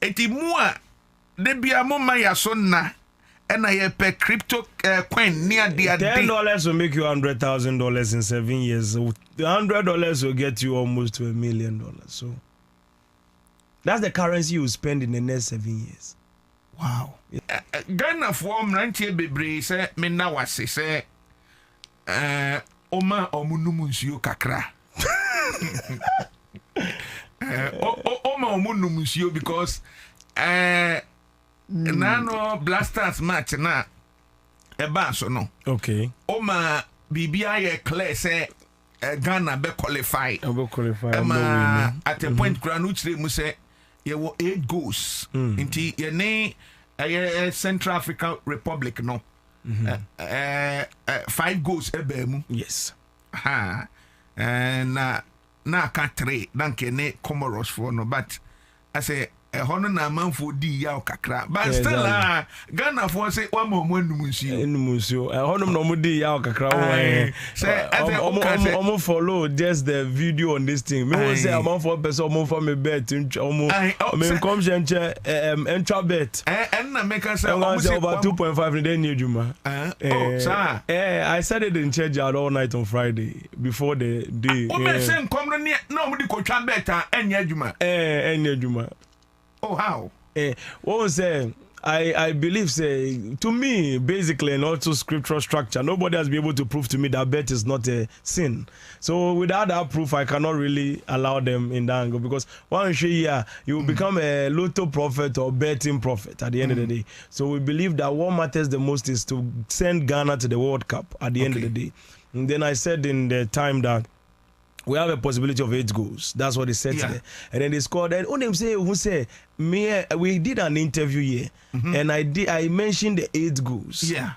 eti mua de bia mo maya so na and I pay crypto coin near the $10 will make you $100,000 in 7 years. The $100 will get you almost to $1 million. So that's the currency you spend in the next 7 years. Wow. Ghana form ranche bebre say me na wase say oma omunum nsuo kakra. Oma omunum nsuo because Nano Blasters match na eba so no. Okay. Oma bibia ye clear say Ghana be qualify. At a point kra no chire mu say ye wo 8 goals. Inti ye ne Central African Republic no. 5 goals ebe mu. Yes. Ha. Na ka 3 danke ne Comoros for no, but I say hono na man for di ya kakra but still Ghana for say one more numunsio hono no mo di ya kakra say omo follow just the video on this thing me won say am for person omo for me bet omo me come chenche entra bet na make say omo say over 2.5 in the new juma sir I said it in church all night on Friday before the day omo say come no omo di ko twa bet enya juma enya juma. Oh, how? What was I believe to me basically and also scriptural structure nobody has been able to prove to me that bet is not a sin. So without that proof I cannot really allow them in that angle because once you will become a lotto prophet or betting prophet at the end of the day. So we believe that what matters the most is to send Ghana to the World Cup at the end of the day. And then I said in the time that we have a possibility of 8 goals. That's what they said today. And then they scored. And on them say, we did an interview here, and I mentioned the 8 goals. Yeah.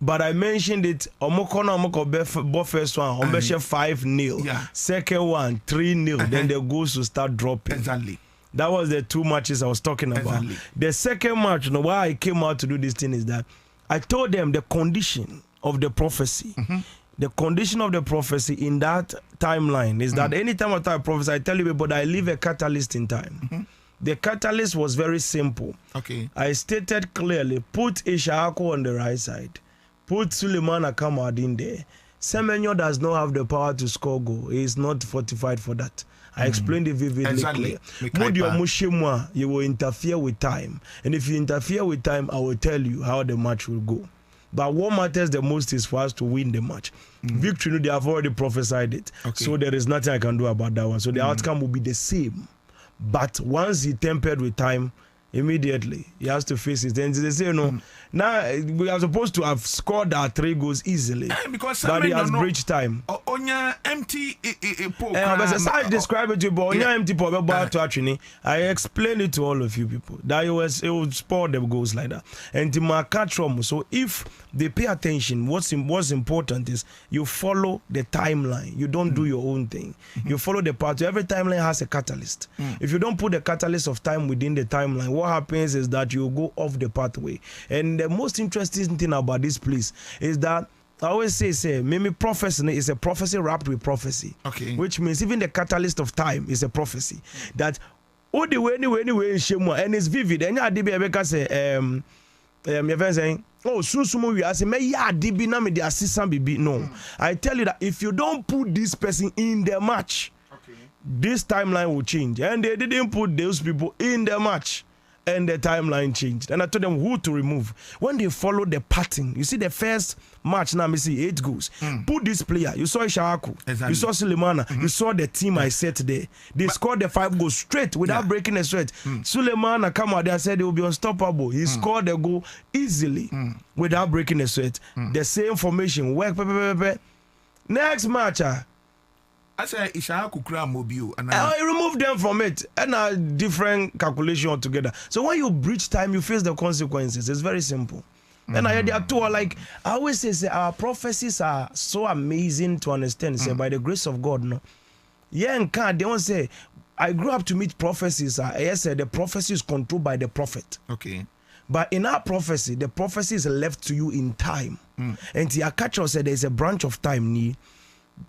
But I mentioned it. Omoko first one, 5-0. Yeah. Second one, 3-0. Then the goals will start dropping. Exactly. That was the 2 matches I was talking about. Exactly. The second match, why I came out to do this thing is that I told them the condition of the prophecy. The condition of the prophecy in that timeline is that anytime I type prophecy, I tell you, but I leave a catalyst in time. The catalyst was very simple. Okay. I stated clearly, put Ishako on the right side, put Suleiman Akamad in there. Semenyo does not have the power to score goal. He is not fortified for that. I explained it vividly clear. You will interfere with time. And if you interfere with time, I will tell you how the match will go. But what matters the most is for us to win the match. Victory, they have already prophesied it. Okay. So there is nothing I can do about that one. So the outcome will be the same. But once he tempered with time, immediately he has to face it. Then they say, now we are supposed to have scored our 3 goals easily. Because but he has breached time. Onya empty I describe it to you, but onya empty I explained it to all of you people that it will spoil the goals like that. And to my catch-up, so if they pay attention, what's important is you follow the timeline. You don't do your own thing. You follow the path. Every timeline has a catalyst. If you don't put the catalyst of time within the timeline, what happens is that you go off the pathway. And the most interesting thing about this place is that I always say, Mimi prophecy is a prophecy wrapped with prophecy. Okay. Which means even the catalyst of time is a prophecy. That anyway, and it's vivid. And I did say, your friend saying, oh, soon we say, me ya dibi na me the assistant bibi. No, I tell you that if you don't put this person in the match, this timeline will change. And they didn't put those people in the match. And the timeline changed. And I told them who to remove. When they follow the pattern, you see the first match now, me see 8 goals. Put this player. You saw Ishaku. Exactly. You saw Sulemana. You saw the team I set there. They scored the 5 goals straight without breaking a sweat. Sulemana come out there, said they will be unstoppable. He scored the goal easily without breaking a sweat. The same formation. Work. Next match. I say Ishaku Kura Mobile and I remove them from it and a different calculation altogether. So when you breach time, you face the consequences. It's very simple. And I heard there too, like I always say, our prophecies are so amazing to understand. Say by the grace of God, no. Yeah, and they won't say. I grew up to meet prophecies. I said the prophecy is controlled by the prophet. Okay. But in our prophecy, the prophecy is left to you in time. And Tiakacho said there is a branch of time.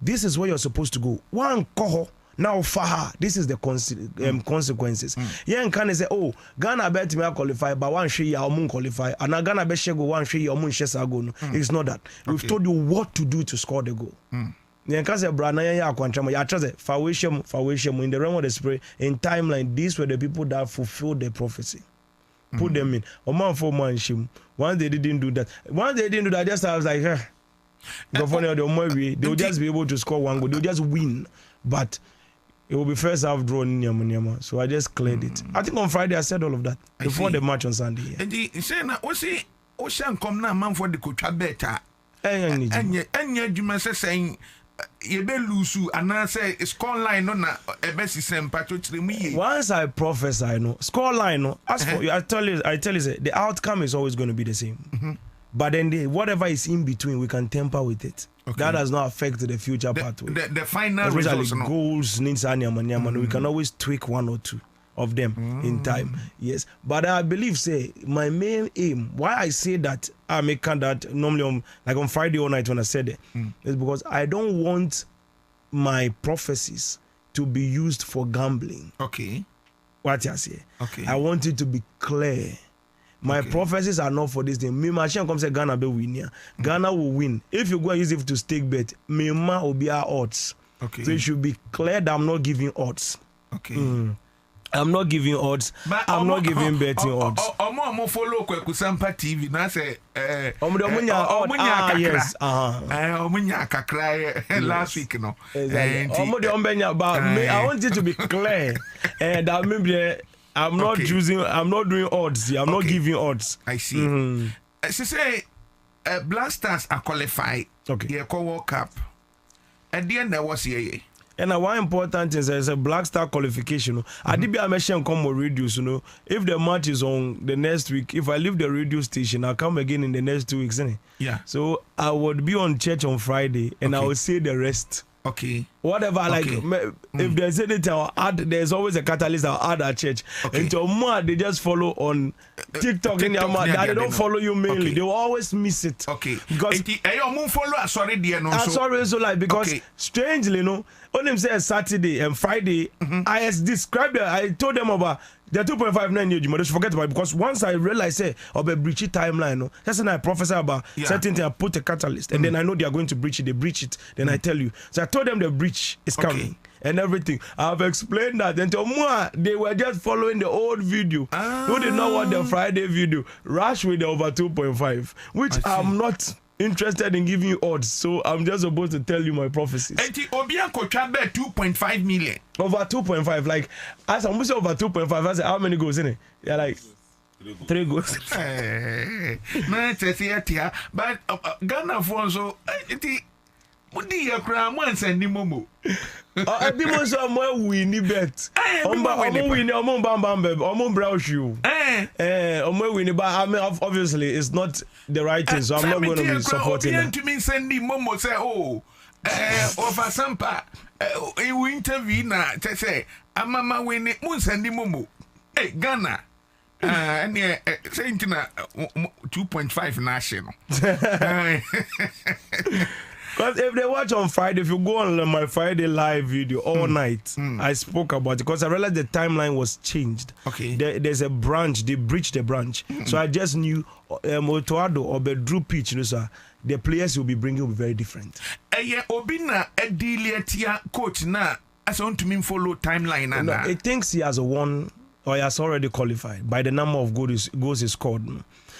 This is where you're supposed to go. One koho Now for her, this is the consequences. Yeah, can say, oh, Ghana bet me qualify, but one share ya omun qualify, and Ghana bet go one share ya omun share go. No, it's not that. We've told you what to do to score the goal. Yeah, can say Brana ya kwanchama. Ya trust fawisham in the realm of the spirit in timeline. These were the people that fulfilled the prophecy. Put them in. A man for man shim. Once they didn't do that. Just I was like, they will just be able to score one goal. They'll just win. But it will be first half draw in Nyama. So I just cleared it. I think on Friday I said all of that before the match on Sunday. And the say Ocean come now man for the coach better. And you must saying you be lose and I say score line on a best me. Once I prophesy, no score line, no. As for you, I tell you, the outcome is always going to be the same. But then whatever is in between, we can temper with it. Okay. That does not affect the future pathway. The final results, goals needs we can always tweak one or two of them in time. Yes, but I believe my main aim why I say that I make that normally on Friday all night when I said it is because I don't want my prophecies to be used for gambling. Okay. What you say? Okay. I want it to be clear. My prophecies are not for this thing. Me machine come say Ghana be win here. Ghana will win. If you go and use it to stake bet, me ma will be our odds. Okay. So it should be clear that I'm not giving odds. Okay. I'm not giving odds. But I'm not giving betting odds. Omo follow Kwekusampa TV na say yes. Omunya kakra last week no. Omo de ombenya but I want it to be clear that maybe I'm not choosing. I'm not doing odds. I'm not giving odds. I see. So say, Black Stars are qualified. Okay. Yeah, World Cup. At the end, there was here. And one important thing is a Black Star qualification. I did be a machine come or reduce. If the match is on the next week, if I leave the radio station, I'll come again in the next 2 weeks. Yeah. So I would be on church on Friday, and I will say the rest. Okay. Whatever, if there's anything I'll add, there's always a catalyst I'll add at church. Until more, they just follow on TikTok in your mouth. They don't follow you mainly. They will always miss it. Okay. Because because strangely, when him say Saturday and Friday, I described it, I told them about the 2.59 years, just forget about it because once I realized of a breachy timeline, that's when I prophesy about certain things, I put a catalyst and then I know they are going to breach it, they breach it, then I tell you. So I told them the breach is coming and everything. I've explained that until more they were just following the old video. Who did not want the Friday video? Rush with the over 2.5, which I'm not interested in giving you odds, so I'm just supposed to tell you my prophecies. Obian Kocha bet 2.5 million. Over 2.5, like as I'm say over 2.5, I say how many goals in it? Yeah, like 3 goals. But Ghana for so what do you cry once and the momo? I be most of my winning bet. Obviously, it's not the right thing, so I'm not going to be supporting it. To me, send the momo say, over Sampa, you interview now, say, I'm mama winning, moon send the momo. Hey, Ghana. And saying 2.5 national. Because if they watch on Friday, if you go on my Friday live video all night, I spoke about it because I realized the timeline was changed. Okay. There's a branch, they breached the branch. So I just knew Motoado or Bedru pitch, the players will be bringing will be very different. Obina Ediletia coach na as on to me follow timeline. No, it thinks he has won or he has already qualified by the number of goals he scored.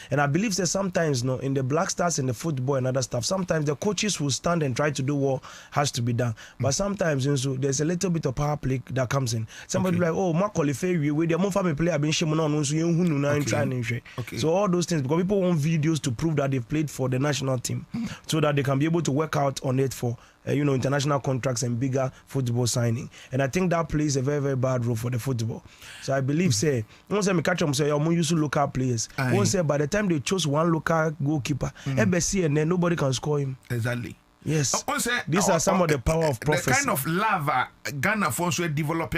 And I believe that sometimes, in the Black Stars and the football and other stuff, sometimes the coaches will stand and try to do what has to be done. But sometimes, there's a little bit of power play that comes in. Somebody like, oh, my qualify with the more family player, I've been shaman on, so all those things, because people want videos to prove that they've played for the national team, so that they can be able to work out on it for international contracts and bigger football signing. And I think that plays a very, very bad role for the football. So I believe, once I catch them, say, I'm using local players. Once by the time they chose one local goalkeeper, MBC and then nobody can score him. Exactly. Yes. These are some of the power of prophecy. The kind of lava Ghana for so develop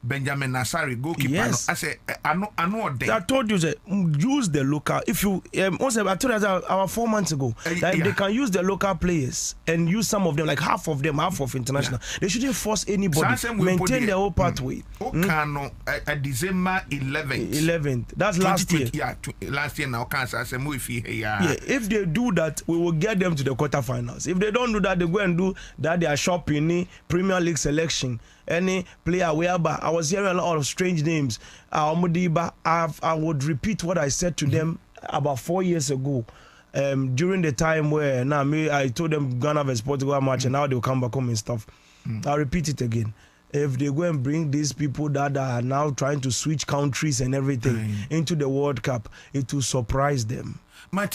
Benjamin Nasari goalkeeper. Yes. I say I know I told you that use the local. If you also I told you that our 4 months ago that if they can use the local players and use some of them, like half of international, they shouldn't force anybody. Maintain their whole pathway. December 11th. 11th. That's last year. Yeah, last year now. Yeah, if they do that, we will get them to the quarterfinals. If they don't do that, they go and do that. They are shopping Premier League selection. Any player whereby I was hearing a lot of strange names. I would repeat what I said to them about 4 years ago. During the time where I told them Ghana vs Portugal match and now they'll come back home and stuff. I'll repeat it again. If they go and bring these people that are now trying to switch countries and everything into the World Cup, it will surprise them. It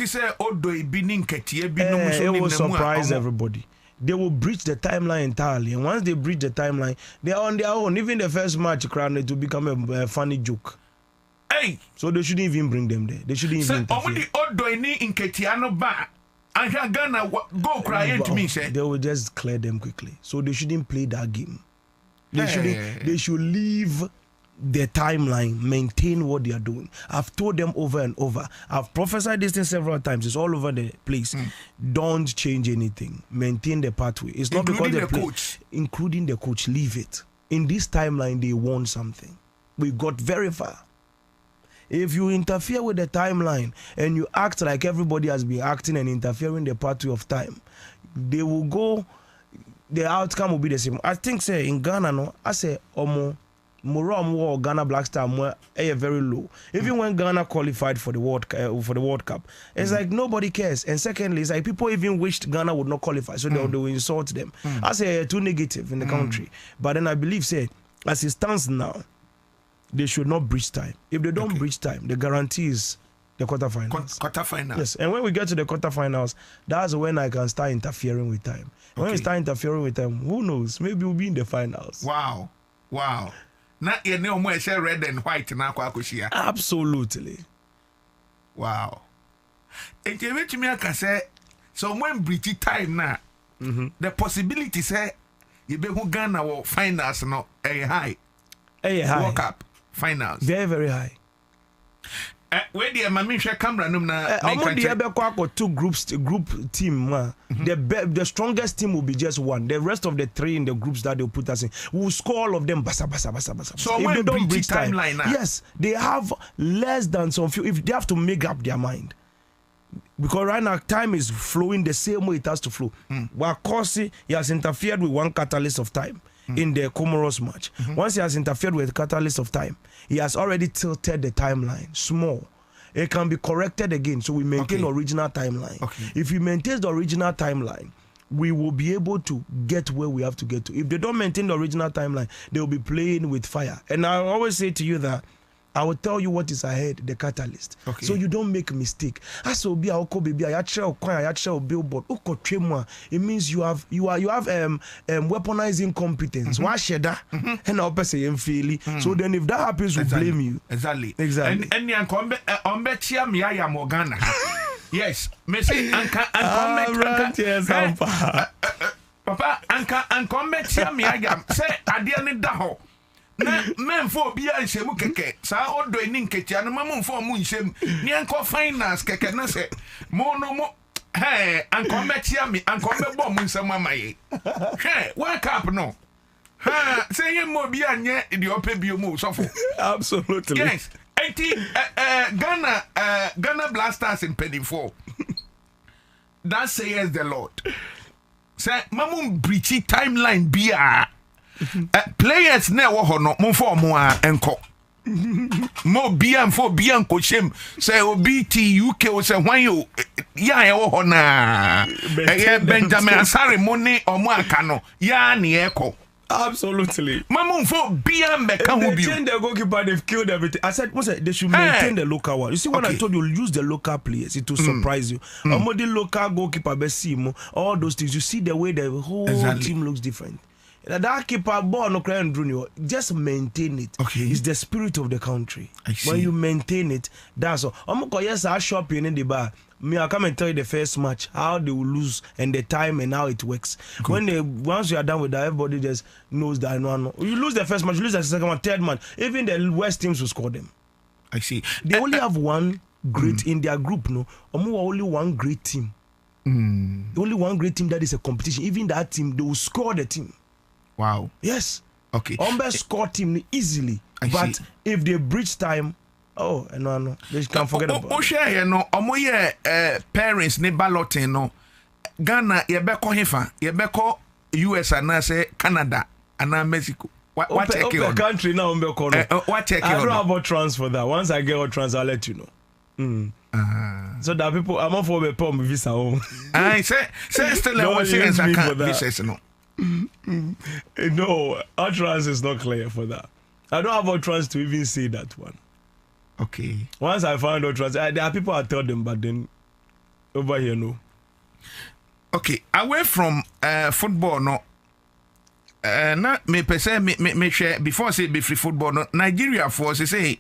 will surprise everybody. They will breach the timeline entirely, and once they breach the timeline, they are on their own. Even the first match, it will become a funny joke. Hey, so they shouldn't even bring them there. They shouldn't even interfere. They will just clear them quickly. So they shouldn't play that game. They should leave the timeline, maintain what they are doing. I've told them over and over. I've prophesied this thing several times. It's all over the place. Don't change anything. Maintain the pathway. It's not because they play, including the coach. Leave it. In this timeline, they want something. We got very far. If you interfere with the timeline and you act like everybody has been acting and interfering the pathway of time, they will go. The outcome will be the same. I think, say in Ghana, I say Moram Ghana Black Star very low. Even when Ghana qualified for the World Cup, it's like nobody cares. And secondly, it's like people even wished Ghana would not qualify, so they will insult them. I say too negative in the country. But then I believe, say, as it stands now, they should not breach time. If they don't breach time, the guarantee is the quarterfinals. Quarterfinals. Yes, and when we get to the quarterfinals, that's when I can start interfering with time. When we start interfering with time, who knows? Maybe we'll be in the finals. Wow. Na ye ne omo e red and white na akwa akoshia. Absolutely. Wow. Enti ebetumi aka say so when breach time na the possibility say you be who Ghana will finals no high. World Cup finals. Very, very high. Where the mami share camera num na two group team. The strongest team will be just one. The rest of the three in the groups that they'll put us in, we'll score all of them. Basa. So if when they don't breach timeline, yes, they have less than some few. If they have to make up their mind, because right now time is flowing the same way it has to flow. Wakosi, he has interfered with one catalyst of time. In the Comoros match. Once he has interfered with the catalyst of time, he has already tilted the timeline small. It can be corrected again, so we maintain the original timeline. If we maintain the original timeline, we will be able to get where we have to get to. If they don't maintain the original timeline, they will be playing with fire. And I always say to you that I will tell you what is ahead, the catalyst. So you don't make a mistake. As will be a baby, billboard. It means you have weaponizing competence. And I'll say so then if that happens, we blame you. Exactly. And Morgana. Yes, Messi Papa say adiani daho. Na men for bia nsemu keke sa odo eni nketia no mamu for mu nsem ni anko finance keke na se mo anko metia mi anko mebo mu nsem amaye World Cup no say ye mo bia nye the ope bio mu sofo. Absolutely. Yes. Ghana Blasters in penny 4. That says the Lord. Say mamu breachy timeline bia players never hono mo for mo enko mo bia for bia nko shem say obt UK o say hwan yo ya e wo hona Benjamin Asare mo ne omo aka no ya ne eko. Absolutely. Mamu for bia meka hu bi. They the goalkeeper, they've killed everything. I said they should maintain the local one. You see when I told you use the local players, it will surprise you. The local goalkeeper be see all those things. You see the way the whole team looks different. That keeper ball no cry and Bruno, just maintain it. It's the spirit of the country. When you maintain it, that's all. Yes, I shop in the bar. me, I come and tell you the first match, how they will lose and the time and how it works. Good. Once you are done with that, everybody just knows that no. You lose the first match, you lose the second one, third match. Even the worst teams will score them. I see. They only have one great in their group, no? Only one great team. Only one great team that is a competition. Even that team, they will score the team. Wow. Yes. Okay. Score team easily. But if they breach time, no, they can forget about it. Share no, parents ne balloting no. Ghana, yebeko hefa, yebeko US and say Canada and Mexico. What take you country now? What take you? I don't have a transfer that. Once I get a transfer, I'll let you know. So that people, I'm not for the pump visa home. I say still a visa no. No, our trans is not clear for that. I don't have a trans to even say that one. Okay. Once I find out trans, there are people I tell them, but then over here no. Okay, away from football no. Na me pese me share before say be free football no Nigeria for say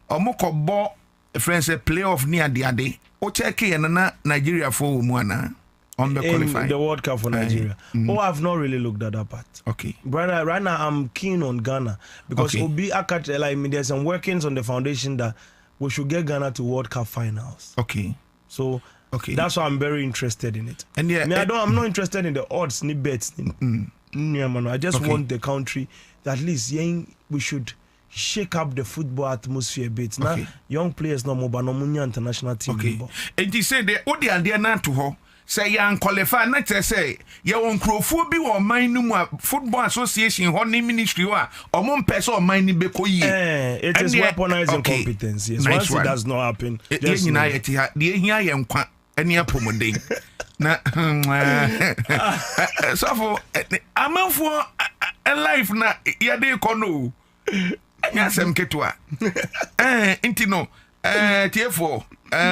omoko bo friends playoff near the ade o check na Nigeria for mu ana on the qualify in the World Cup for Nigeria. I've not really looked at that part. Okay. Brother, right now I'm keen on Ghana because Obi Akate, like me, there's some workings on the foundation that we should get Ghana to World Cup finals. Okay. So that's why I'm very interested in it. And yeah, I'm not interested in the odds, ni bets. I just want the country that at least we should shake up the football atmosphere a bit. Now, young players no more, but no more international team. Okay. And you say the odi ade na to ho say yan qualify na say ye won krofo bi wo man no mu football association ho ni ministry wa omo mpese o man ni be ko yi. It is weaponizing competence. Yes. Once it does not happen, just na ye ti ha de ehia ye nkwa eni apomoden. Na so for amanfo life na ye dey kono anyasem ketua intino TF4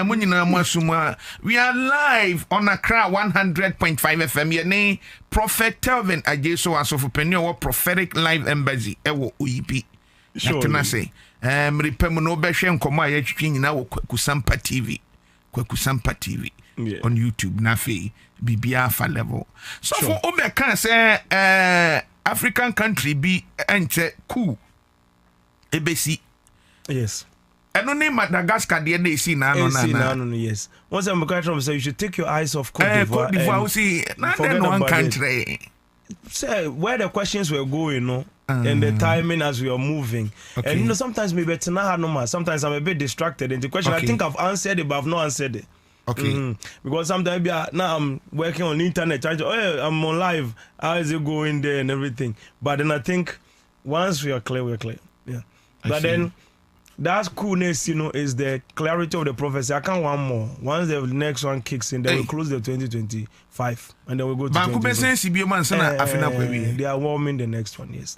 munyina mwasuma we are live on Accra 100.5 FM ye Prophet Telvin ajeso asofu penyo wo Prophetic Live Embassy ewo OEP natena say mripemu no behwe nkomo aye twitwi nyina wo Kwakusampa TV on YouTube na fe bibia fa level so for obeka say African country be ente cool ebesi yes and no name Madagascar the day see na yes once I'm going say you should take your eyes off Cote d'Ivoire. Cote d'Ivoire see not one country say where the questions were going and the timing as we are moving and sometimes maybe it's not normal. Sometimes I'm a bit distracted in the question. I think I've answered it but I've not answered it. Because sometimes now I'm working on the internet trying to I'm on live, how is it going there and everything, but then I think once we are clear we're clear. But then that's coolness, is the clarity of the prophecy. I can't want more. Once the next one kicks in, then we'll close the 2025 and then we'll go to 2026. They are warming the next one, yes.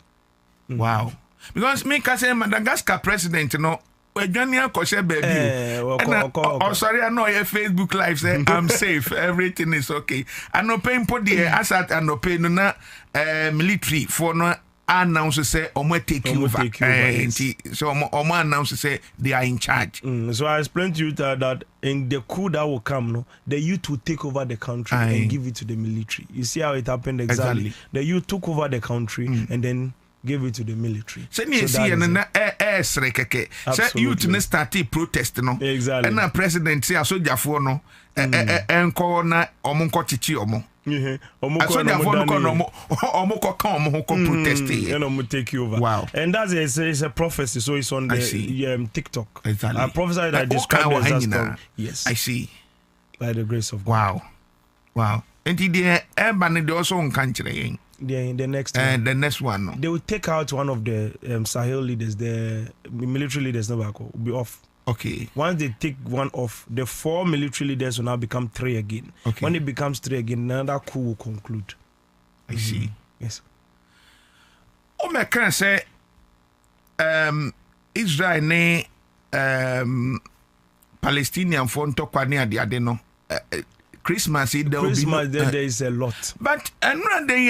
Wow. Because me can say Madagascar president, Ghana koshe baby. Sorry, I know your Facebook live say I'm safe, everything is okay. I no paying for the asset and no paying na military for no announce say omo take over. So omo announce say they are in charge. So I explained to you that in the coup that will come, the youth will take over the country and give it to the military. You see how it happened exactly. The youth took over the country and then give it to the military. So see and keke. So youth ne started protest no. Exactly. And the president say asojafo no enko na omo nko chichi omo. Take you over. Wow. And that's it's a prophecy, so it's on the TikTok. Exactly. I prophesied I described it as a yes. I see. By the grace of God. Wow. And the urban also on country. The next one. The next one. No. They will take out one of the Sahel leaders, the military leaders, will be off. Okay. Once they take one off, the 4 military leaders will now become 3 again. Okay. When it becomes 3 again, another coup will conclude. I see. Yes. I can say Israel ne Palestinian for ntokwa ne ade no Christmas, there is a lot. But and they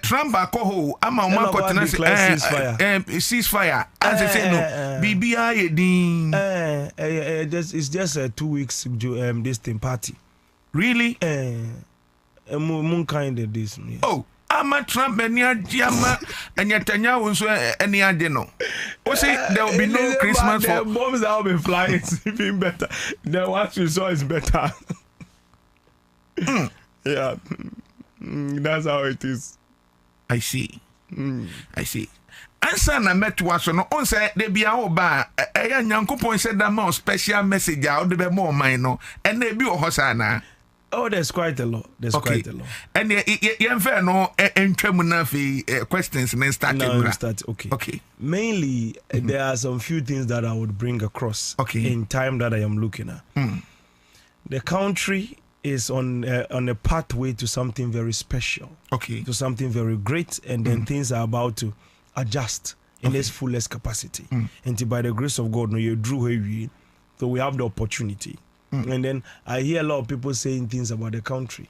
Trump akoho ama uma continent ceasefire. As I say no, BBI din. It's just 2 weeks this thing party. Really? Moon kind of this. Yes. Oh. Ama Trump and Netanyahu so any idea no. Say there will be no Christmas for the bombs that will be flying. It's even better. The ones we saw is better. Yeah, that's how it is. I see. I see. Answer na met was no on say they be our ba Nyankopon said that more special message out the more mine no and they be hosana. Oh, there's quite a lot. Quite a lot. And you fair no questions and start. Okay. Mainly, there are some few things that I would bring across. In time that I am looking at. The country is on a pathway to something very special. To something very great, and then things are about to adjust in its fullest capacity. And by the grace of God, no, you drew heavy, so we have the opportunity. And then I hear a lot of people saying things about the country,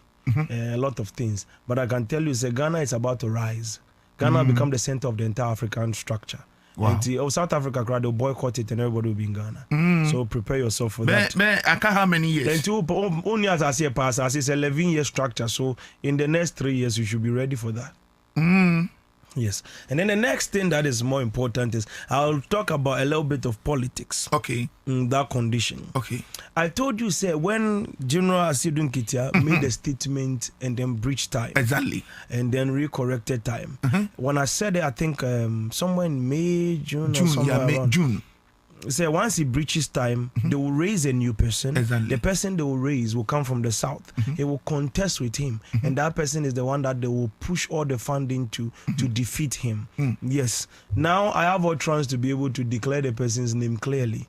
a lot of things. But I can tell you, Ghana is about to rise. Ghana will become the center of the entire African structure. Wow. South Africa, they'll boycott it and everybody will be in Ghana. So prepare yourself for that. I can't how many years? Only as I say, pass, as it's 11-year structure. So in the next 3 years, you should be ready for that. Yes. And then the next thing that is more important is I'll talk about a little bit of politics. In that condition. I told you, say, when General Asidun Kitia made a statement and then breached time. Exactly. And then recorrected time. When I said it, I think somewhere in May, June or somewhere around. June. Say once he breaches time, they will raise a new person. Exactly. The person they will raise will come from the south. He will contest with him, and that person is the one that they will push all the funding to defeat him. Yes. Now I have all chance to be able to declare the person's name clearly.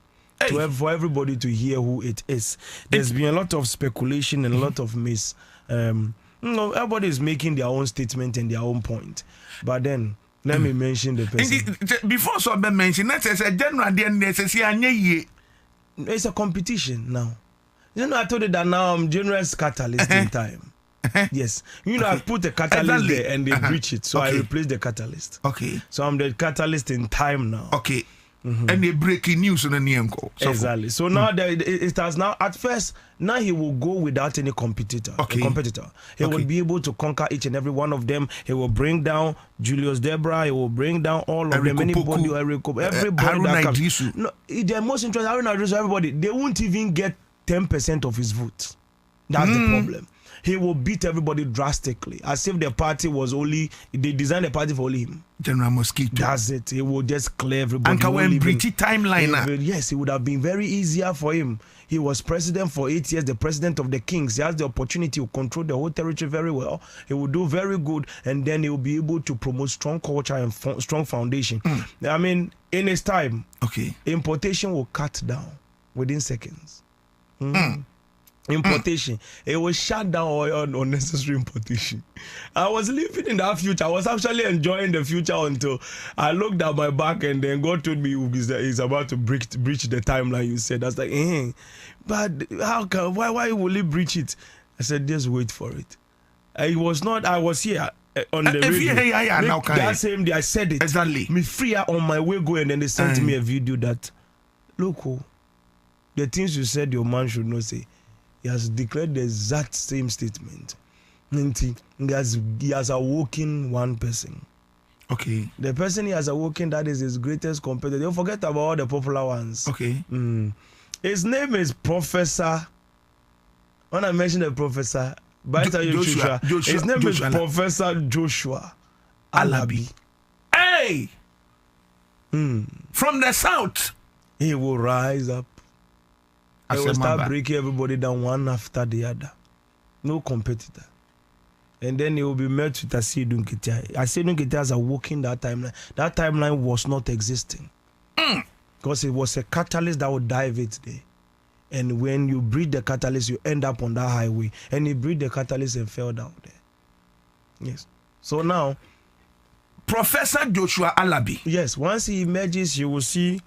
For everybody to hear who it is. There's been a lot of speculation and a lot of everybody is making their own statement and their own point. But then let me mention the person. Before so be mention, that is a general it's a competition now. You know, I told you that now I'm generous catalyst in time. Yes. You know, I put the catalyst there and they breach it. So I replace the catalyst. So I'm the catalyst in time now. And they breaking news on the Nyanko. Exactly. So now it has now, at first, now he will go without any competitor. He will be able to conquer each and every one of them. He will bring down Julius Debra. He will bring down all of them. Everybody that comes. No, the most interesting, Haruna Idrisu, everybody, they won't even get 10% of his votes. That's the problem. He will beat everybody drastically, as if the party was only, they designed the party for only him. General Mosquito. That's it. He will just clear everybody. And when British timeline. Yes, it would have been very easier for him. He was president for 8 years, the president of the kings. He has the opportunity to control the whole territory very well. He will do very good, and then he will be able to promote strong culture and strong foundation. I mean, in his time, importation will cut down within seconds. Importation. It will shut down all unnecessary importation. I was living in that future. I was actually enjoying the future until I looked at my back and then God told me he's about to breach the timeline you said. I was like, but how can, why will he breach it? I said, just wait for it. I was here on the radio. That same day I said it. Exactly. Me free on my way going, and then they sent me a video that, look, the things you said your man should not say. He has declared the exact same statement. He has awoken one person. The person he has awoken, that is his greatest competitor. Don't forget about all the popular ones. His name is Professor. When I mention the professor, Joshua. His name is Professor Joshua Alabi. Hey! From the south. He will rise up. He will start breaking everybody down one after the other. No competitor. And then he will be met with Asidun Kitia. Asidun Kitia has awoken that timeline. That timeline was not existing. Because it was a catalyst that would dive it there. And when you breathe the catalyst, you end up on that highway. And he breathed the catalyst and fell down there. Yes. So now, Professor Joshua Alabi. Yes. Once he emerges, you will see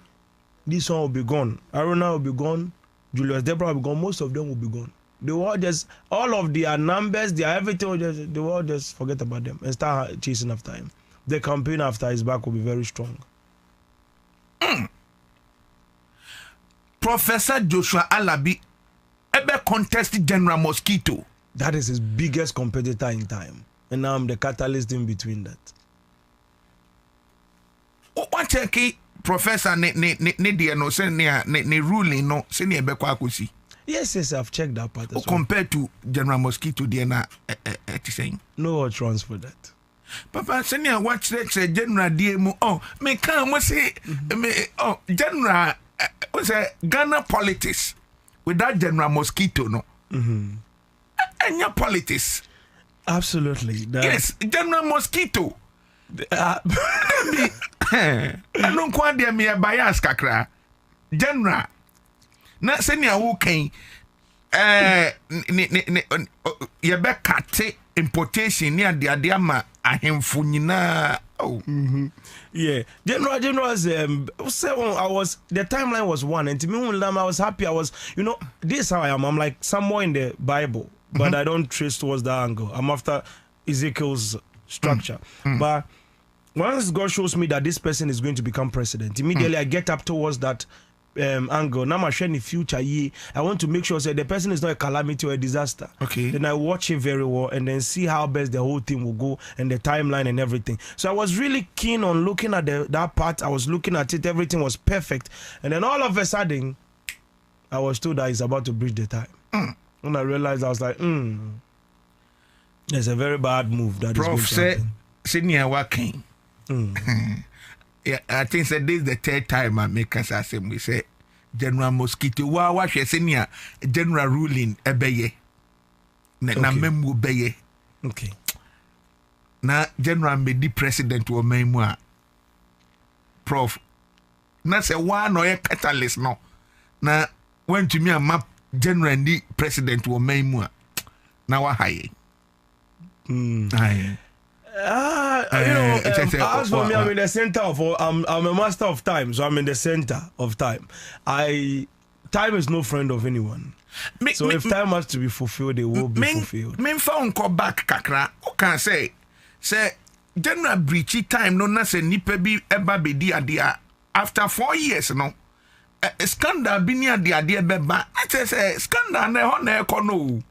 this one will be gone. Aruna will be gone. Julius Debra will be gone. Most of them will be gone. they will just, all of their numbers, their everything, they will just forget about them and start chasing after him. The campaign after his back will be very strong. Professor Joshua Alabi ever contested General Mosquito. That is his biggest competitor in time. And now I'm the catalyst in between that. What check Professor ne no say ne ruling no say ne be kwa akosi. Yes, I've checked that part as well. Compared to General Mosquito there na saying. No odds for that. Papa say ne watch say General die mu me kan mo say me General what's Ghana politics without General Mosquito no. Enya politics. Absolutely. Yes, General Mosquito. I don't quite there me a bias kakra. General. Na senia who can ye be kate importation near the adiama ahemfo nyina. Yeah, General was I was, the timeline was one, and to me when I was happy. I was, this is how I am. I'm like somewhere in the Bible, but I don't trace towards that angle. I'm after Ezekiel's structure. But once God shows me that this person is going to become president, immediately I get up towards that angle. Now I'm sharing the future. I want to make sure that the person is not a calamity or a disaster. Okay. Then I watch it very well and then see how best the whole thing will go and the timeline and everything. So I was really keen on looking at that part. I was looking at it. Everything was perfect. And then all of a sudden, I was told that it's about to breach the time. When I realized, I was like, it's a very bad move. That Prof is going to happen. Senior working. Yeah, I think that this is the third time I make us as we say General Mosquito. Wa senior general ruling ebeye. Na memu beye. Okay. Na general made the president wo memu Prof. Na say one or catalyst no. Na when to me a map general the president wo memu na wa haye. Aye. As for me, I'm in the center of. I'm a master of time, so I'm in the center of time. Time is no friend of anyone. So if time has to be fulfilled, it will be fulfilled. Me found go back kakra. O can say general breachy time no na say nipa bi eba be di adia after 4 years no. Scandal bi ni adia beba. I say scandal na ho na ekono.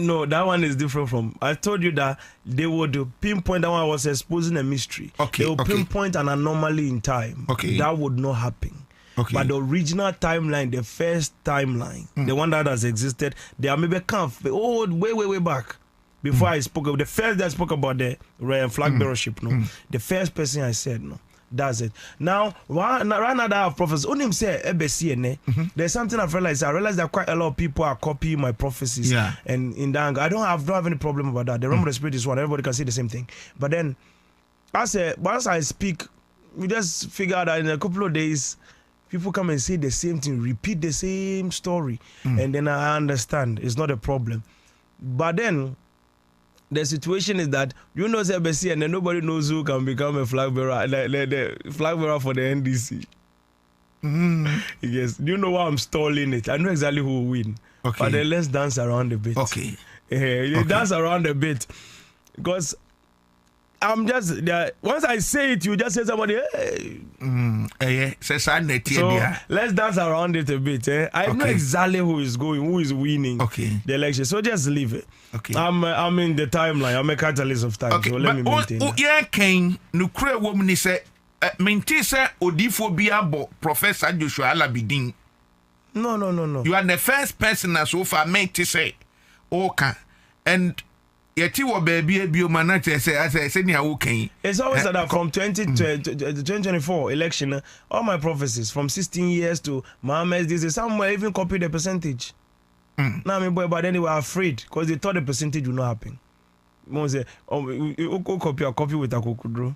No, that one is different from. I told you that they would pinpoint that one. I was exposing a mystery. Okay. They would pinpoint an anomaly in time. Okay. That would not happen. Okay. But the original timeline, the first timeline, the one that has existed, they are maybe way back. Before I spoke, the first that I spoke about the flag bearership, the first person I said, no. That's it. Now, right now that I have prophecies, only say there's something I've realized. I realized that quite a lot of people are copying my prophecies. Yeah. And in that, I don't have any problem about that. The realm of the spirit is one. Everybody can say the same thing. But then, once I speak, we just figure out that in a couple of days, people come and say the same thing, repeat the same story, and then I understand it's not a problem. But then, the situation is that CBC and then nobody knows who can become a flag bearer, the flag bearer for the NDC. Yes, you know why I'm stalling it. I know exactly who will win. Okay. But then let's dance around a bit. Okay. Dance around a bit. Because I'm just once I say it, you just say somebody, hey. So let's dance around it a bit. I know exactly who is winning the election. So just leave it. Okay. I'm in the timeline. I'm a catalyst of time. Okay. So let me maintain that. Yeah, King, nukre woman say maintain say odifobia bo Professor Joshua Alabidin. No. You are the first person so far made to say okay. And yeti wo baby bio manager say near okay. It's always that from 2024 election, all my prophecies from 16 years to Muhammad, this is somewhere even copy the percentage. Now me boy, but then they were afraid because they thought the percentage would not happen. Mo say, copy with a kukudro.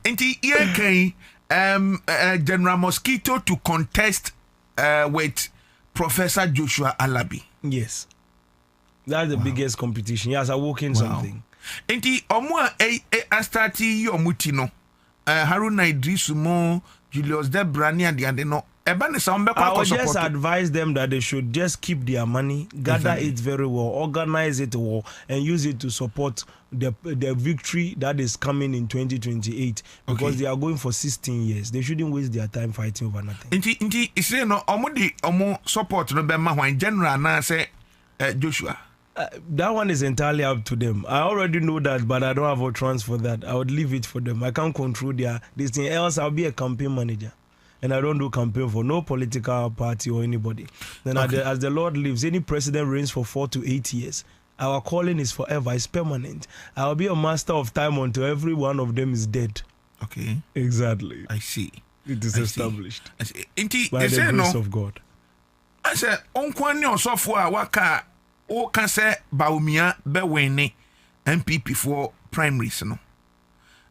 Inti General Mosquito to contest with Professor Joshua Alabi. Yes. That's the biggest competition. Yes, I walk in something. Inti omwa astati yo mutino. Haruna Idrisu mo Julius Debrani and the no. I would just advise them that they should just keep their money, gather it very well, organize it well, and use it to support the victory that is coming in 2028 because they are going for 16 years. They shouldn't waste their time fighting over nothing. Inti is no omo support no be ma when general na say Joshua. That one is entirely up to them. I already know that, but I don't have a trans for that. I would leave it for them. I can't control this thing. Else, I'll be a campaign manager. And I don't do campaign for no political party or anybody. Then as the Lord lives, any president reigns for 4 to 8 years. Our calling is forever, it's permanent. I'll be a master of time until every one of them is dead. Okay. Exactly. I see. It is established. I see. By the grace of God. I said, Onkwane Osofo waka o kan say Baumia be wene MPP for primaries no.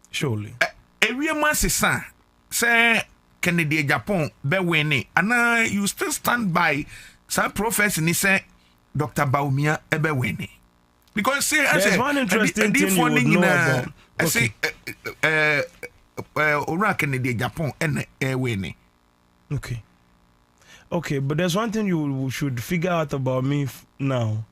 Surely. Everyone say Kennedy Japan be winning, and you still stand by some prophecy ni say Dr. Baumia be winning because say there's one interesting thing you would know about. I say Ora Kennedy Japan and winning. Okay, but there's one thing you should figure out about me now.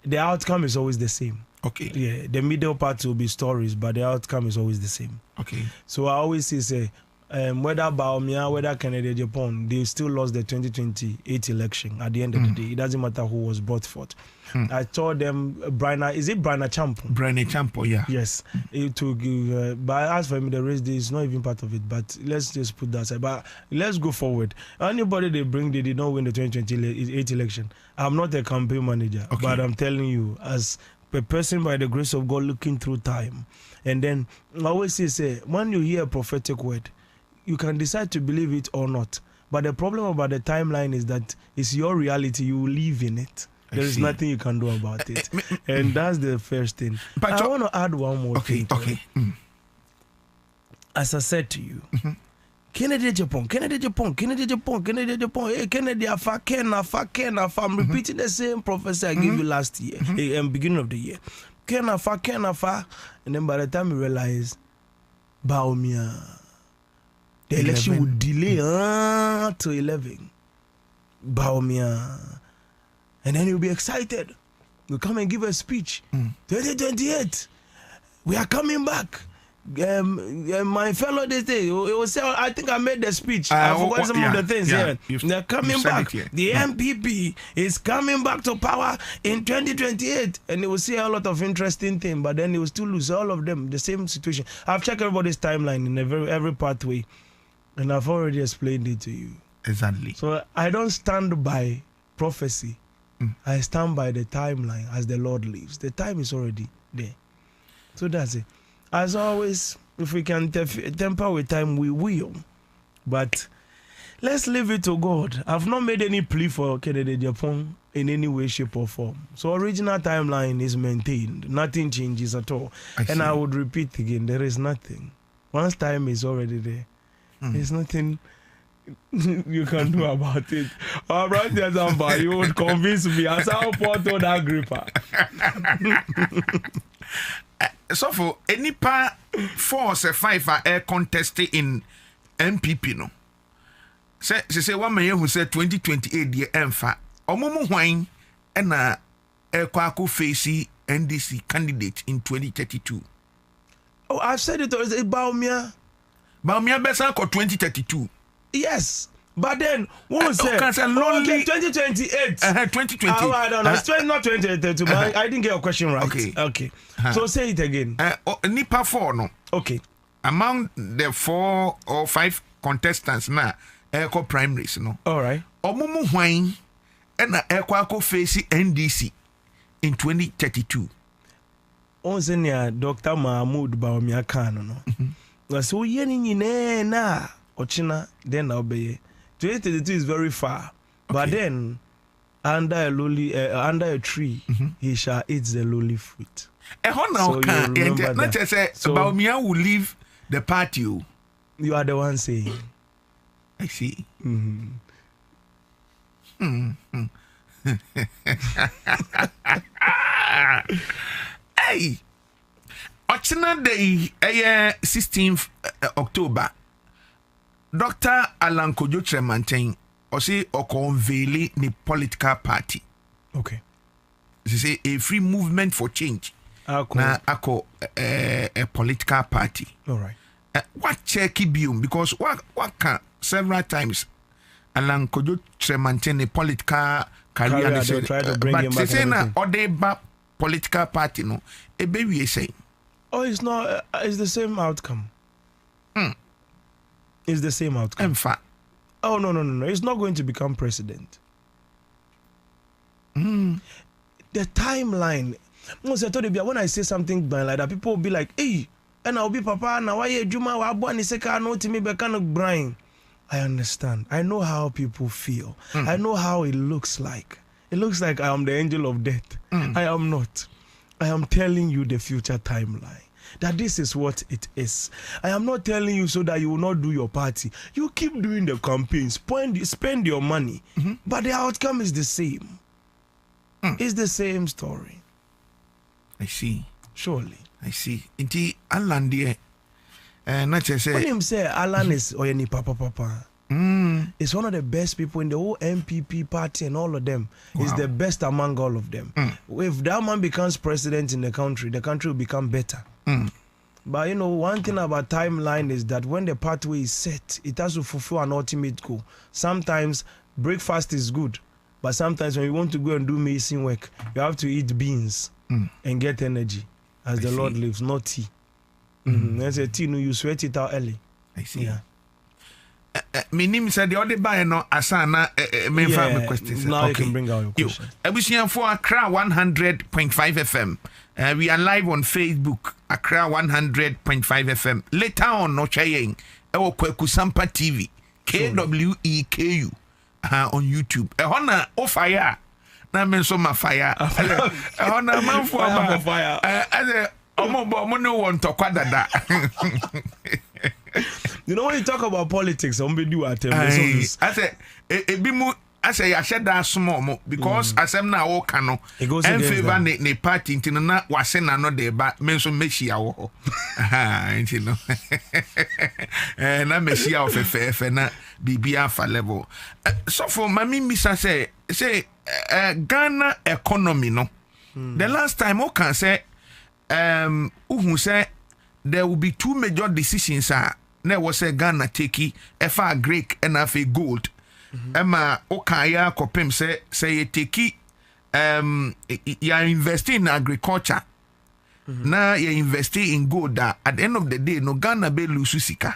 The outcome is always the same. Okay. Yeah, the middle part will be stories, but the outcome is always the same. Okay. So I always say whether Baumia, whether Kennedy Japan, they still lost the 2028 election at the end of the day. It doesn't matter who was brought forth. I told them, is it Brian Champo? Brian Champo, yeah. Yes. It took, but as for me, the race is not even part of it. But let's just put that aside. But let's go forward. Anybody they bring, they did not win the 2028 election. I'm not a campaign manager, but I'm telling you, as a person by the grace of God looking through time. And then I always say, when you hear a prophetic word, you can decide to believe it or not. But the problem about the timeline is that it's your reality. You live in it. There is nothing you can do about it. And that's the first thing. But I want to add one more thing. Okay. As I said to you, Kennedy Japan. Hey, Kennedy Afa, Ken Afa. I'm repeating the same prophecy I gave you last year, beginning of the year. Ken Afa. And then by the time you realize, Baumia, the election would delay to 11. Baumia. And then you'll be excited. You'll come and give a speech. 2028. We are coming back. My fellow this day, it will say, I think I made the speech. I forgot some of the things here. They're coming back. The MPP is coming back to power in 2028. And it will say a lot of interesting things, but then it will still lose all of them. The same situation. I've checked everybody's timeline in every pathway. And I've already explained it to you. Exactly. So I don't stand by prophecy. I stand by the timeline as the Lord lives. The time is already there. So that's it. As always, if we can temper with time, we will. But let's leave it to God. I've not made any plea for Kennedy Japan in any way, shape, or form. So original timeline is maintained. Nothing changes at all. I would repeat again, there is nothing. Once time is already there, there's nothing you can do about it. All right, there's you would convince me as how Porto that gripper. So for any part 4 or 5 are contested in MPP no. Say one man who said 2028 the emfa. Omomu wine and Kwako face NDC candidate in 2032. Oh, I've said it already. Baumia Besa for 2032. Yes, but then who said 2028? 2020. I don't know. It's not 2022. But I didn't get your question right. Okay. So say it again. Nipa 4 no. Okay. Among the 4 or 5 contestants na echo primaries no. All right. Omumu wine and echo face NDC in 2032. On senior Dr. Mahmoud Baumia Kano no. So yeni na Ochina, then I'll be 2032 is very far. But then under a tree, he shall eat the lowly fruit. So not just say Baumia will leave the party. You are the one saying. I see. Hey, Ochina Day, 16th October. Dr. Alan Kojo Tremanten say unveil the political party. Okay. They say a free movement for change. Na ako a political party. All right. What check bium because what can several times Alan Kojo Tremanten a political career they try to bring him back. But say na other political party no e be we say. Oh, it's not. It's the same outcome. It's the same outcome. Oh no! It's not going to become president. The timeline. When I say something like that, people will be like, "Hey, and I'll be Papa. Now why you Juma? Why born? Iseka no to me be kind of brain." I understand. I know how people feel. I know how it looks like. It looks like I am the angel of death. I am not. I am telling you the future timeline. That this is what it is. I am not telling you so that you will not do your party. You keep doing the campaign, spend your money, but the outcome is the same. It's the same story. I see. Surely. I see. Inti Alan dear. Not just say. When him say Alan is Oyeni Papa. It's one of the best people in the whole MPP party and all of them. Wow. He's the best among all of them. If that man becomes president in the country will become better. But one thing about timeline is that when the pathway is set, it has to fulfill an ultimate goal. Sometimes breakfast is good, but sometimes when you want to go and do amazing work, you have to eat beans and get energy as the Lord lives, not tea. That's a tea, you sweat it out early. I see. Yeah. My name said the other buy no asana main family questions. Now okay. You can bring out your questions. Ebusian for Accra 100.5 FM. We are live on Facebook, Accra 100.5 FM. Later on, no chain. Ewo Kwekusampa TV, KWEKU on YouTube. Ehona o fire. Na men so ma fire. Ehona man for fire. Omo no want to kwadada. When you talk about politics, I say ebimu I say I said that small because as I'm now all cano and favor ne party into na wasena no de ba menso meshia wo you know na meshia of fe na bibia fa level so for mami misa say Ghana economy no the last time o can say who say there will be two major decisions na was a Ghana take a Greek and a gold. Emma Okaya Kopim say you take you are investing in agriculture. Now you investing in gold at the end of the day no Ghana be lususika.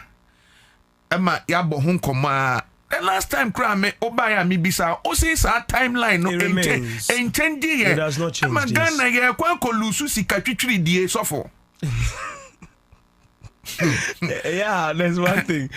Emma yabo hon koma the last time crame obaya mi bisa o say sa timeline no entendi it does not change. Emma Ghana ye kwa ko lususika twitwiri die sofo. Yeah, there's one thing.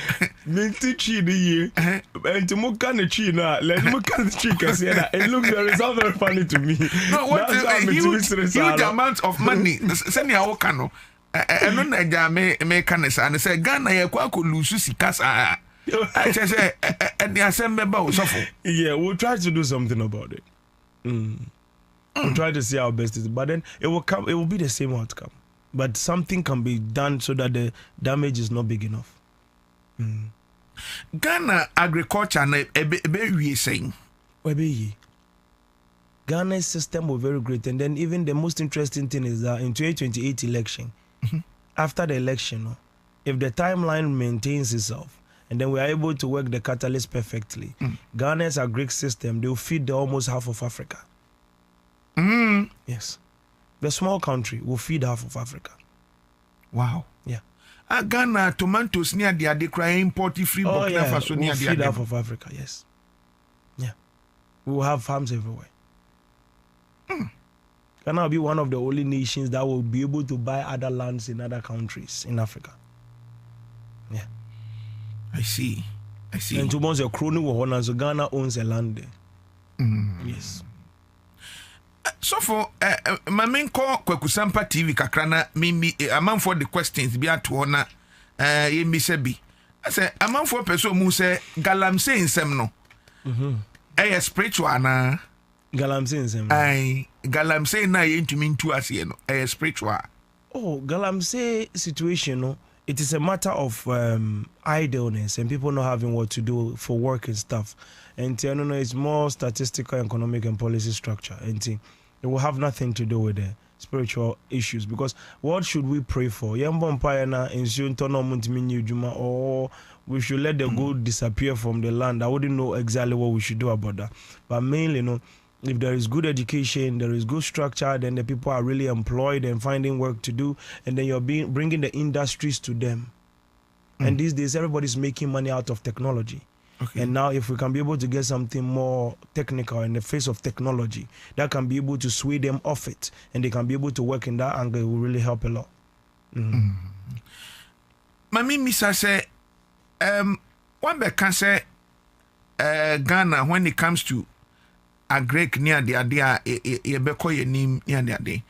Minty tree the year and to muka the tree now. Let's look at the tree because it looks very funny to me. No, what a huge amount of money. Send me a okano. And then I make and say Ghana ye kwa ko lusu sikasa. I just say and the assembly bow suffer. Yeah, we'll try to do something about it. We'll try to see our best is, but then it will be the same outcome. But something can be done so that the damage is not big enough. Ghana agriculture we saying. Ghana's system was very great, and then even the most interesting thing is that in 2028 election, after the election, if the timeline maintains itself, and then we are able to work the catalyst perfectly, Ghana's agri system they will feed almost half of Africa. Yes. The small country will feed half of Africa. Wow. Yeah. Ghana tomatoes near the crying import free Burkina Faso near the feed half of Africa, yes. Yeah. We will have farms everywhere. Ghana will be one of the only nations that will be able to buy other lands in other countries in Africa. Yeah. I see. And to once a crony so Ghana owns a land there. Yes. So for my main call Kwekusampa TV kakrana mimi among for the questions be at one ye sebi. I say among for person mu say galamse nsem no. Spiritual na galamse nsem. Galamse na ye ntumi ntu ase no. Spiritual. Oh, galamse situation no it is a matter of idleness and people not having what to do for work and stuff. And I don't know, it's more statistical, economic, and policy structure. And it will have nothing to do with the spiritual issues. Because what should we pray for? Or we should let the gold disappear from the land. I wouldn't know exactly what we should do about that. But mainly, if there is good education, there is good structure, then the people are really employed and finding work to do, and then you're bringing the industries to them. And these days, everybody's making money out of technology. Okay. And now if we can be able to get something more technical in the face of technology, that can be able to sway them off it, and they can be able to work in that angle, it will really help a lot. Mami Misa say, one can say, Ghana, when it comes to a Greek near the idea, ye beko ye nim near the idea.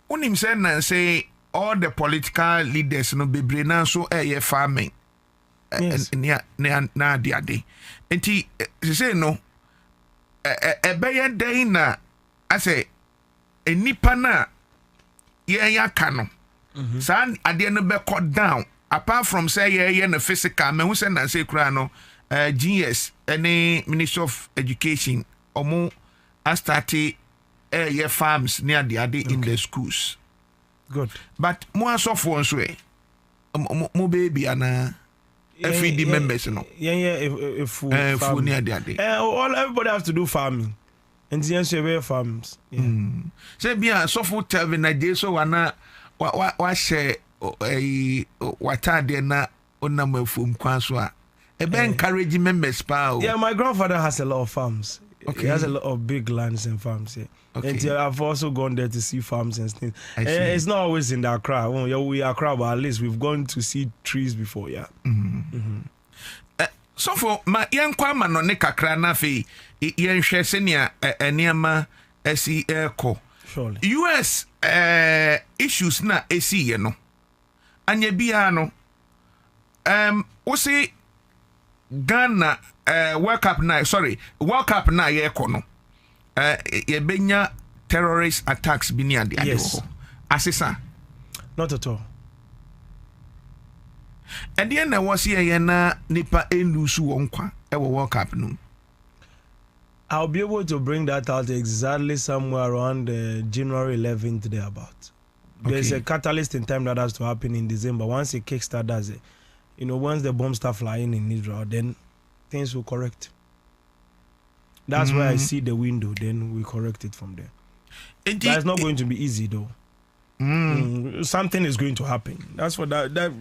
Unim say all the political leaders no be brain so ye farming. Yes. Near na the idea. And he say no. A bayer day na I say a nipana ye kano. San idea no be cut down. Apart from say ye na physical, me who say na say krano. GS, any Ministry of Education, omo started farms near the other in the schools. Good. But more so for us way, mo baby and FED members no. If near the other. Everybody has to do farming, and the answer farms. Say be a so for Telvin na so wana wa share water there na onam fum kwan so a. Encouraging members, pal. Yeah, my grandfather has a lot of farms. Okay. He has a lot of big lands and farms. Yeah. Okay. And I've also gone there to see farms and things. It's not always in the Accra. We are Accra, but at least we've gone to see trees before. Yeah. So for my young kwama no ne kakra na fe yen hwe senia eniama esi eko. Surely. US issues na esi ye no. Anya bia no. We say Ghana World Cup na ye kono ye benya terrorist attacks bi ni ade yes. Asesa not at all. And then na was ye na nipa endusu wonkwa e wo World Cup no. I'll be able to bring that out exactly somewhere around January 11th thereabout. There's a catalyst in time that has to happen in December. Once a kickstart does it, once the bombs start flying in Israel, then things will correct. That's where I see the window, then we correct it from there. That's not going to be easy though. Something is going to happen. That's for that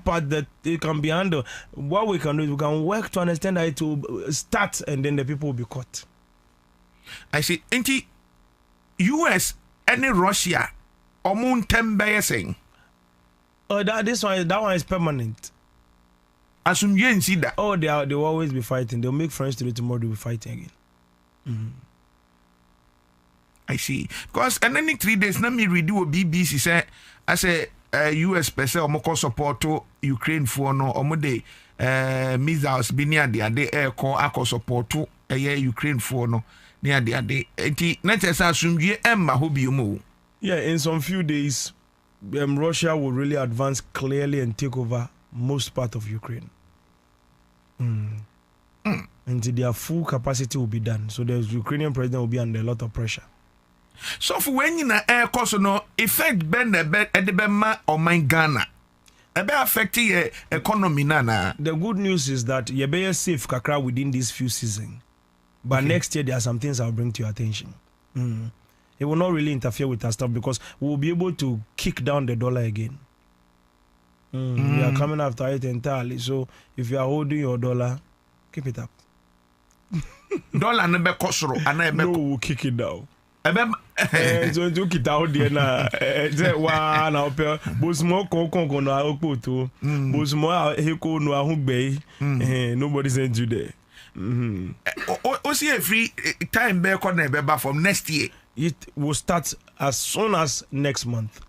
part that it can be handled. What we can do is we can work to understand that it will start and then the people will be caught. I see. Inti US and Russia, omun tembe saying. That one is permanent. Assume you see that. Oh, they will always be fighting. They'll make friends today, tomorrow they'll be fighting again. I see. Because and any 3 days, let me read you a BBC say I say US person omoko support to Ukraine for no omode missiles be near the air call ako support to Ukraine for no near the enti na tesa assume you emma ho bi mo. Yeah, in some few days Russia will really advance clearly and take over most part of Ukraine. Until their full capacity will be done. So the Ukrainian president will be under a lot of pressure. So for when you na air course no effect ben the ma or my Ghana. Ebe affect your economy na. The good news is that you be safe kakra within these few seasons. But next year there are some things I'll bring to your attention. It will not really interfere with our stuff because we will be able to kick down the dollar again. We are coming after it entirely. So if you are holding your dollar, keep it up. Dollar never kosoro, and no, we'll kick it down. So you keep it out there now. One out there, but small conco no output to, but small heko no ahube. Nobody sent you there. See a free time back on the from next year. It will start as soon as next month.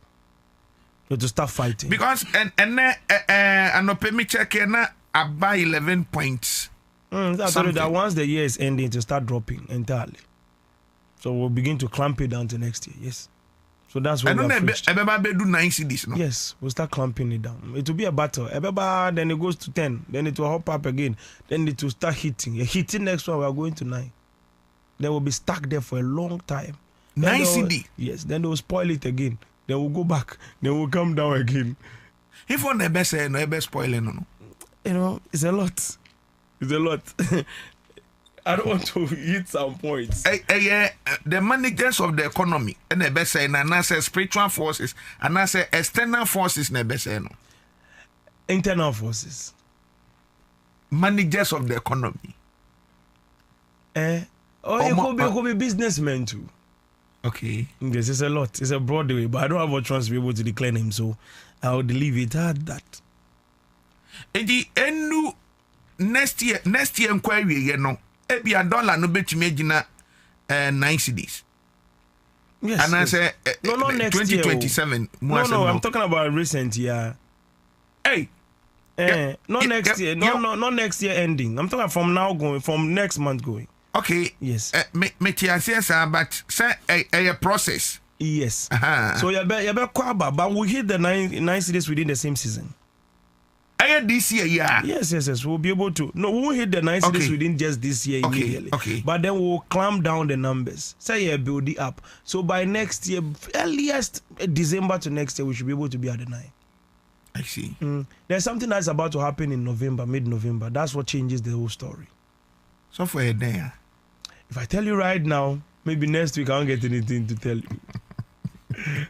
To start fighting. Because and no permit check na about 11 points. That once the year is ending to start dropping entirely. So we'll begin to clamp it down to next year. Yes. So that's what we have reached. Ebeba do 9 CDs, no? Yes, we'll start clamping it down. It will be a battle. Ebeba, then it goes to 10. Then it will hop up again. Then it will start hitting. Hitting next one, we are going to 9. Then we'll be stuck there for a long time. 9 CD? Yes, then they will spoil it again. Then we'll go back. Then we'll come down again. If on the best, no, best spoiling, no. You know, it's a lot. It's a lot. I don't want to hit some points. The managers of the economy, and the best say, and I say spiritual forces, and I say external forces, and the best say, no. Internal forces. Managers of the economy. It could be businessmen too. Okay. Yes, it's a lot. It's a broad way, but I don't have a chance to be able to declare him, so I'll leave it at that. And next year inquiry, you know, be a dollar no bet me 9 CDs. Yes. And I say no, next 2027. Year. No, I'm talking about recent year. Hey. Not next year. Not next year ending. I'm talking from now going, from next month going. Okay. Yes. But say a process. Yes. So you better but we hit the 9 cities within the same season. This year, yeah. Yes. We'll be able to. No, we won't hit the 9 cities within just this year immediately. Okay. But then we'll clamp down the numbers. Say build it up. So by next year, earliest December to next year, we should be able to be at the 9. I see. There's something that's about to happen in November, mid-November. That's what changes the whole story. So for a day. If I tell you right now, maybe next week I won't get anything to tell you.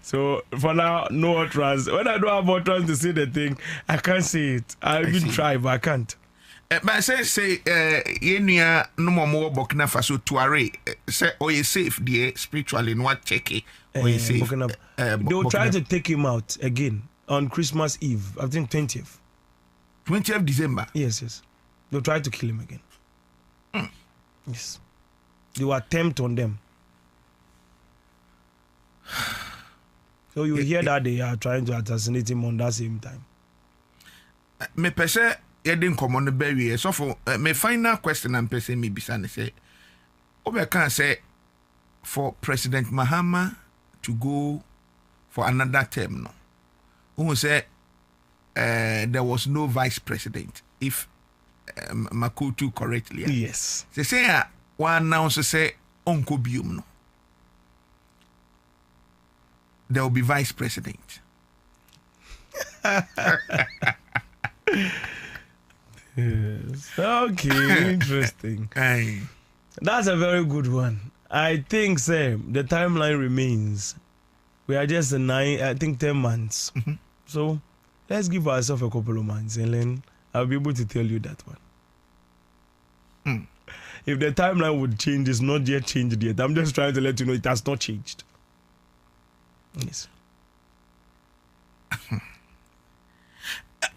So for now, no utterance. When I don't have utterance to say the thing, I can't say it. I even try, but I can't. But I say, no more Burkina Faso tuare. Say, you safe, dear, spiritually, no check it. Safe. They'll try to take him out again on Christmas Eve. I think 20th. 20th December. Yes. They'll try to kill him again. Yes. They will attempt on them. So you hear that they are trying to assassinate him on that same time. Me pese ye didn't come on the berry. So for my final question and pese me bisane say, Obe can say for President Mahama to go for another term, no. Who say there was no vice president, if Makutu correctly. Yes. They say one announcer say Uncle Bium, no. There will be vice president. Yes. Okay, interesting. That's a very good one. I think, Sam, the timeline remains. We are just 10 months. So let's give ourselves a couple of months and then I'll be able to tell you that one. If the timeline would change, it's not yet changed yet. I'm just trying to let you know it has not changed. Yes.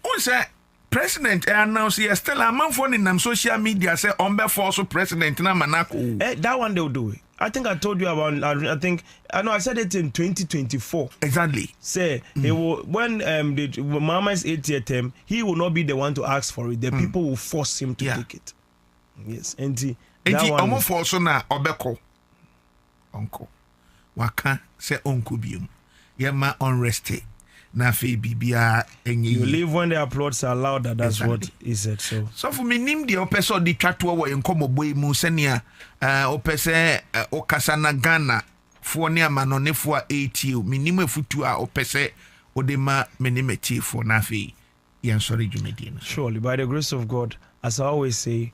Who say president announced still a man phone in social media say on force president na manako. That one they'll do it. I think I told you about. I said it in 2024. Exactly. Say he will when the Mama's 8th term, he will not be the one to ask for it. The people will force him to take it. Yes, and that one. Force na obeko. Uncle. Waka say uncle bium. Yema unrested. Na fe bibia enye. You leave when the applauds are louder. That's what he said. So for me nim the opeso di twatwo wo enkomo boy mu senia opese okasa na Ghana fo ne amanone fo a 80 minim afutu a opese odema menimeti fo na fe yen sorry dwumedi no. Surely by the grace of God, as I always say,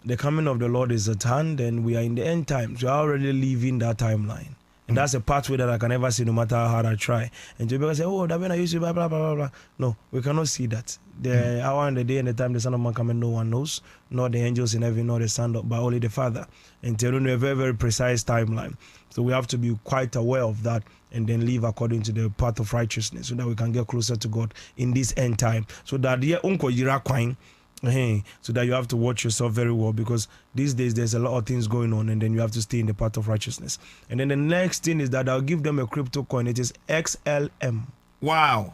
the coming of the Lord is at hand and we are in the end times. We are already living that timeline. And that's a pathway that I can never see no matter how hard I try. And to be able to say, oh, that when I used to blah, blah, blah, blah. No, we cannot see that. The hour and the day and the time the Son of Man coming, no one knows. Not the angels in heaven, nor the Son, but only the Father. And tell you a very, very precise timeline. So we have to be quite aware of that and then live according to the path of righteousness so that we can get closer to God in this end time. So that the unko yira kwine. So that you have to watch yourself very well because these days there's a lot of things going on and then you have to stay in the path of righteousness. And then the next thing is that I'll give them a crypto coin. It is XLM. Wow.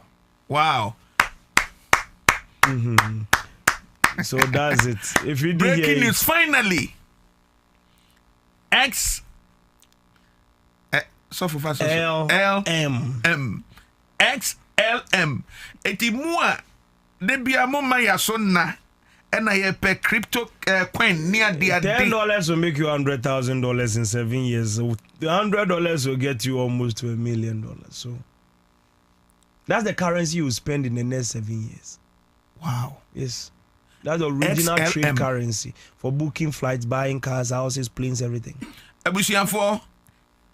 So that's it. If you breaking news finally. So for fast LM. XLM. Eti mua debia mo maya so na and I pay crypto coin near the $10 will make you $100,000 in 7 years. So $100 will get you almost to $1 million. So that's the currency you spend in the next 7 years. Wow. Yes. That's the original trade currency for booking flights, buying cars, houses, planes, everything. Ebusian for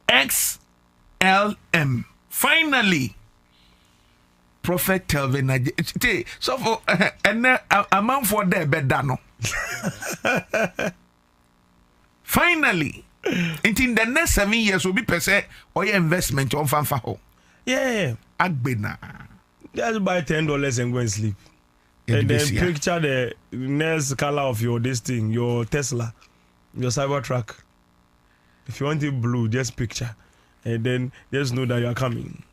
XLM. Finally, Prophet Telvin. So for a man for there bedano. Finally, in the next 7 years will be per se or your investment on fanfaho. Yeah. Agbena. Just buy $10 and go and sleep. And then picture the next color of your this thing, your Tesla, your Cybertruck. If you want it blue, just picture. And then just know that you are coming.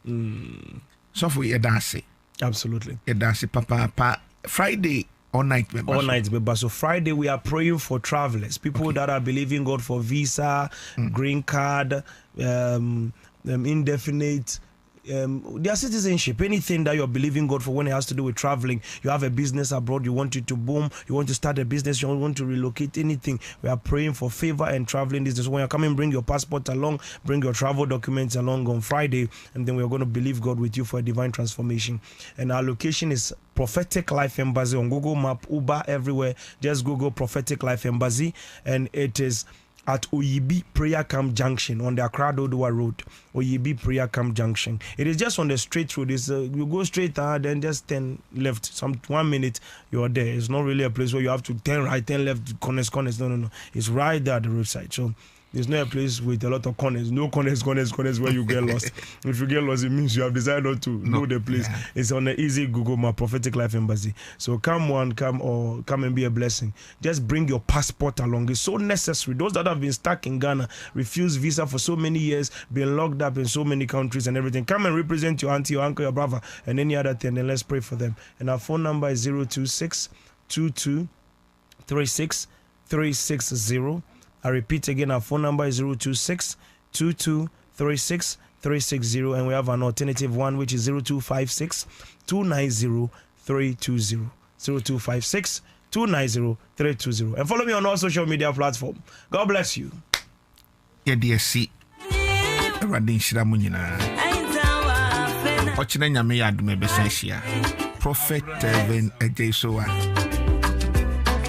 So for your dance. Absolutely. Your dance, Papa. Friday all night, member. All night, member. So Friday we are praying for travelers, people that are believing God for visa, green card, indefinite. Their citizenship, anything that you're believing God for when it has to do with traveling. You have a business abroad, you want it to boom, you want to start a business, you want to relocate, anything. We are praying for favor and traveling. This is when you're coming, bring your passport along, bring your travel documents along on Friday, and then we're going to believe God with you for a divine transformation. And our location is Prophetic Life Embassy on Google Map, Uber, everywhere. Just Google Prophetic Life Embassy, and it is at Oyibi Prayer Camp Junction on the Accra Dodowa Road. Oyibi Prayer Camp Junction. It is just on the straight road. It's, you go straight, then just 10 left. 1 minute, you're there. It's not really a place where you have to 10 right, 10 left, corners. No. It's right there at the roadside. So there's not a place with a lot of corners. No corners where you get lost. If you get lost, it means you have decided not to know the place. Yeah. It's on the easy Google Map, Prophetic Life Embassy. So come and be a blessing. Just bring your passport along. It's so necessary. Those that have been stuck in Ghana, refused visa for so many years, been locked up in so many countries and everything. Come and represent your auntie, your uncle, your brother, and any other thing. And let's pray for them. And our phone number is 026 22 36 360. I repeat again, our phone number is 026 22 36 360, and we have an alternative one which is 0256 290 320. 0256 290 320. And follow me on all social media platforms. God bless you. Yeah, dear, see. Radin Shiramunina. Watching Yamia Dume Bessia. Prophet Telvin Ejesoa.